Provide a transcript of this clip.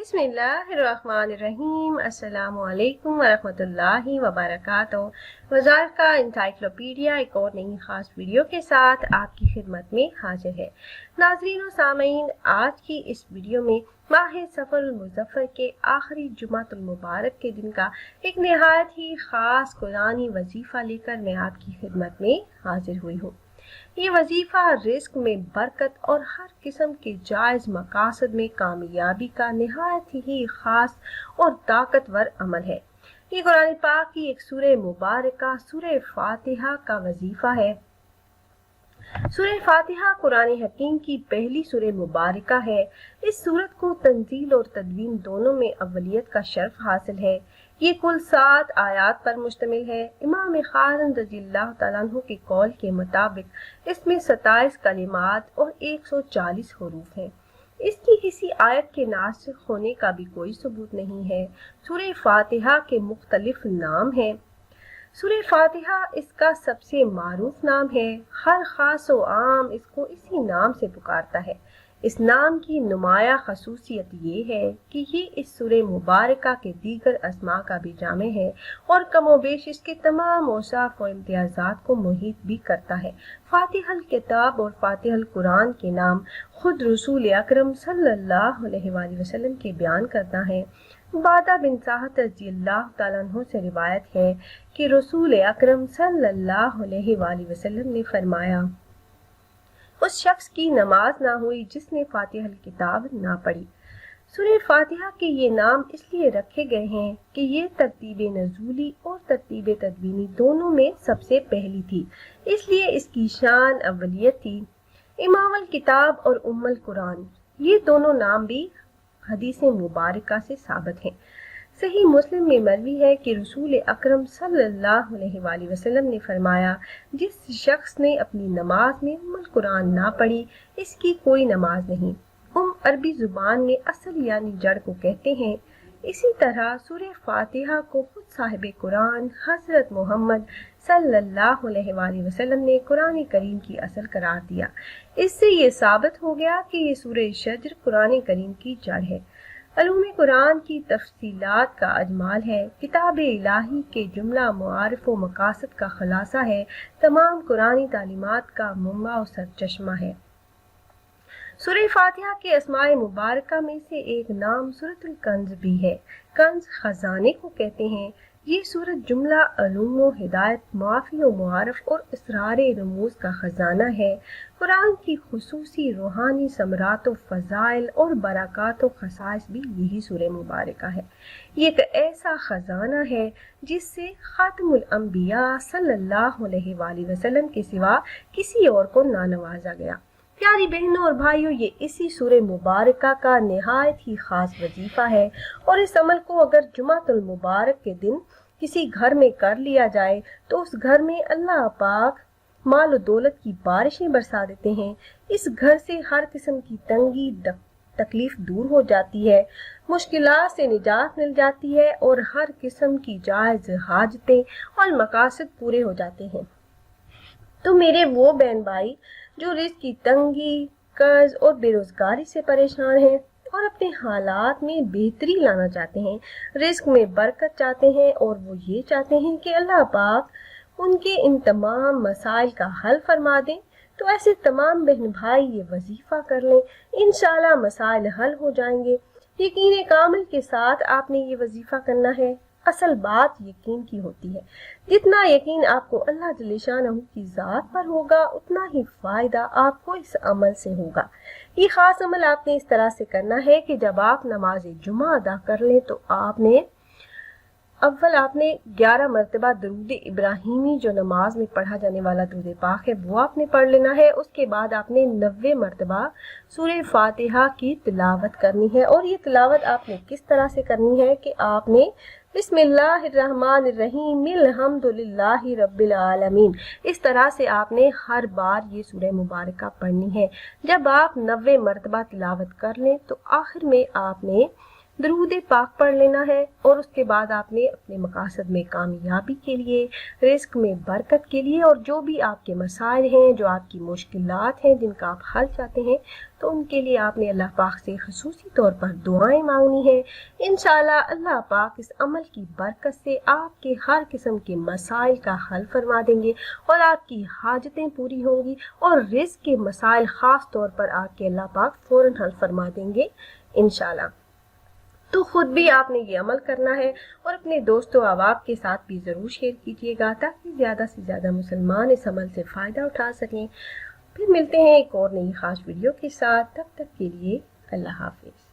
बिस्मिल्लाहिर्रहमानिर्रहीम। अस्सलामु अलैकुम वरहमतुल्लाहि वबरकातुहू। वज़ार का इंसाइक्लोपीडिया एक और नई ख़ास वीडियो के साथ आपकी खिदमत में हाजिर है। नाज़रीन व सामीन, आज की इस वीडियो में माह सफ़रुल मुज़फ़्फ़र के आखिरी जुमातुल मुबारक के दिन का एक नहायत ही ख़ास कुरानी वजीफ़ा लेकर मैं आपकी खिदमत में हाजिर हुई हूँ। ये वजीफ़ा रिस्क में बरकत और हर किस्म के जायज़ मकासद में कामयाबी का नहायत ही ख़ास और ताकतवर अमल है। ये कुरान पाक की एक सूरह मुबारका सूरह फातिहा का वजीफ़ा है। सूरह फातिहा कुरान हकीम की पहली सूरह मुबारका है। इस सूरत को तंजील और तदवीन दोनों में अव्वलियत का शर्फ हासिल है। ये कुल 7 आयात पर मुश्तमिल है। इमाम खारन रज़ियल्लाहु तआला अन्हु के कौल के मुताबिक इसमें 27 कलिमात और 140 हुरूफ हैं। इसकी किसी आयत के नासिख होने का भी कोई सबूत नहीं है। सूरह फातिहा के मुख्तलिफ नाम हैं। सूरह फातिहा इसका सबसे मारूफ नाम है। हर खास व आम इसको इसी नाम से पुकारता है। इस नाम की नुमाया खसूसियत ये है कि ये इस सूरह मुबारका के दीगर अस्मा का भी जामे है और कमोबेश इसके तमाम औसाफ व इम्तियाज़ात को मुहित भी करता है। फातिहल किताब और फातिहल कुरान के नाम खुद रसूल अकरम सल्लल्लाहु अलैहि वसल्लम के बयान करता है। बादा बिन साहत रज़ियल्लाहु तआला अन्हु से रिवायत है कि रसूल अकरम सल्लल्लाहु अलैहि वसल्लम ने फरमाया, उस शख्स की नमाज ना हुई जिसने फातिहा किताब ना पढ़ी। सूरह फातिहा के ये नाम इसलिए रखे गए हैं कि ये तरतीब नज़ूली और तरतीब तदवीनी दोनों में सबसे पहली थी, इसलिए इसकी शान अव्वलियत थी। इमामुल किताब और उम्मुल कुरान ये दोनों नाम भी हदीस मुबारका से साबित हैं। सही मुस्लिम में मरवी है कि रसूल अकरम सल्लल्लाहु अलैहि वसल्लम ने फरमाया, जिस शख्स ने अपनी नमाज में उम्मुल कुरान ना पढ़ी इसकी कोई नमाज नहीं। अरबी जुबान में असल यानी जड़ को कहते हैं। इसी तरह सूरह फातिहा को खुद साहिब कुरान हजरत मोहम्मद सल्लल्लाहु अलैहि वसल्लम ने कुरान करीम की असल करार दिया। इससे ये साबित हो गया कि ये सूरह शज्र कुरान करीम की जड़ है। अलूम कुरान की तफसीलात का अजमाल है। किताब इलाही के जुमला मुआरिफ व मकासद का खुलासा है। तमाम कुरानी तालीमात का मुम्मा और सरचश्मा है। सूरह फातिहा के अस्माए मुबारका में से एक नाम सूरतुल कंज भी है। कंज खजाने को कहते हैं। ये सूरत जुमला अलूम व हिदायत, मुआफ़ी व मुआरफ और इसरार रमूज का खजाना है। कुरान की खुसूसी रूहानी समरात व फ़ज़ाइल और बरक़ात व खसाइस भी यही सूरह मुबारका है। ये एक ऐसा खजाना है जिससे खातमुल अंबिया सल्लल्लाहु अलैहि वसल्लम के सिवा किसी और को ना नवाजा गया। प्यारी बहनों और भाइयों, ये इसी सूरह मुबारका का निहायत ही खास वजीफा है और इस अमल को अगर जुमातुल मुबारक के दिन किसी घर में कर लिया जाए तो उस घर में अल्लाह पाक माल और दौलत की बारिशें बरसा देते हैं। इस घर से हर किस्म की तंगी तकलीफ दूर हो जाती है, मुश्किलात से निजात मिल जाती है और हर किस्म की जायज़ हाजतें और मकासद पूरे हो जाते हैं। तो मेरे वो बहन भाई जो रिज़्क़ की तंगी, कर्ज और बेरोजगारी से परेशान हैं और अपने हालात में बेहतरी लाना चाहते हैं, रिज़्क़ में बरकत चाहते हैं और वो ये चाहते हैं कि अल्लाह पाक उनके इन तमाम मसाइल का हल फरमा दें, तो ऐसे तमाम बहन भाई ये वजीफ़ा कर लें। इंशाअल्लाह मसाइल हल हो जाएंगे। यकीन कामिल के साथ आपने ये वजीफ़ा करना है। असल बात यकीन की होती है। जितना यकीन आपको अल्लाह जल्ल शानहू की ज़ात पर होगा उतना ही फ़ायदा आपको इस अमल से होगा। ये ख़ास अमल आपने इस तरह से करना है कि जब आप नमाज जुमा अदा कर लें तो आपने 11 मरतबा दरूद इब्राहिमी जो नमाज में पढ़ा जाने वाला दरूद पाक है वो आपने पढ़ लेना है। उसके बाद आपने 90 मरतबा सूरह फातिहा की तिलावत करनी है। और ये तिलावत आपने किस तरह से करनी है कि आपने बिस्मिल्लाहिर्रहमानिर्रहीम अल्हम्दुलिल्लाहि रब्बिल आलमीन इस तरह से आपने हर बार ये सूरह मुबारका पढ़नी है। जब आप 90 मरतबा तिलावत कर लें तो आखिर में आपने درود پاک پڑھ لینا ہے اور اس کے بعد آپ نے اپنے مقاصد میں کامیابی کے لیے، رزق میں برکت کے لیے اور جو بھی آپ کے مسائل ہیں، جو آپ کی مشکلات ہیں جن کا آپ حل چاہتے ہیں، تو ان کے لیے آپ نے اللہ پاک سے خصوصی طور پر دعائیں مانگنی ہیں۔ انشاءاللہ اللہ پاک اس عمل کی برکت سے آپ کے ہر قسم کے مسائل کا حل فرما دیں گے اور آپ کی حاجتیں پوری ہوں گی اور رزق کے مسائل خاص طور پر آپ کے اللہ پاک فوراً حل فرما دیں گے انشاءاللہ۔ تو خود بھی آپ نے یہ عمل کرنا ہے اور اپنے دوست و احباب کے ساتھ بھی ضرور شیئر کیجیے گا تاکہ زیادہ سے زیادہ مسلمان اس عمل سے فائدہ اٹھا سکیں۔ پھر ملتے ہیں ایک اور نئی خاص ویڈیو کے ساتھ، تب تک کے لیے اللہ حافظ۔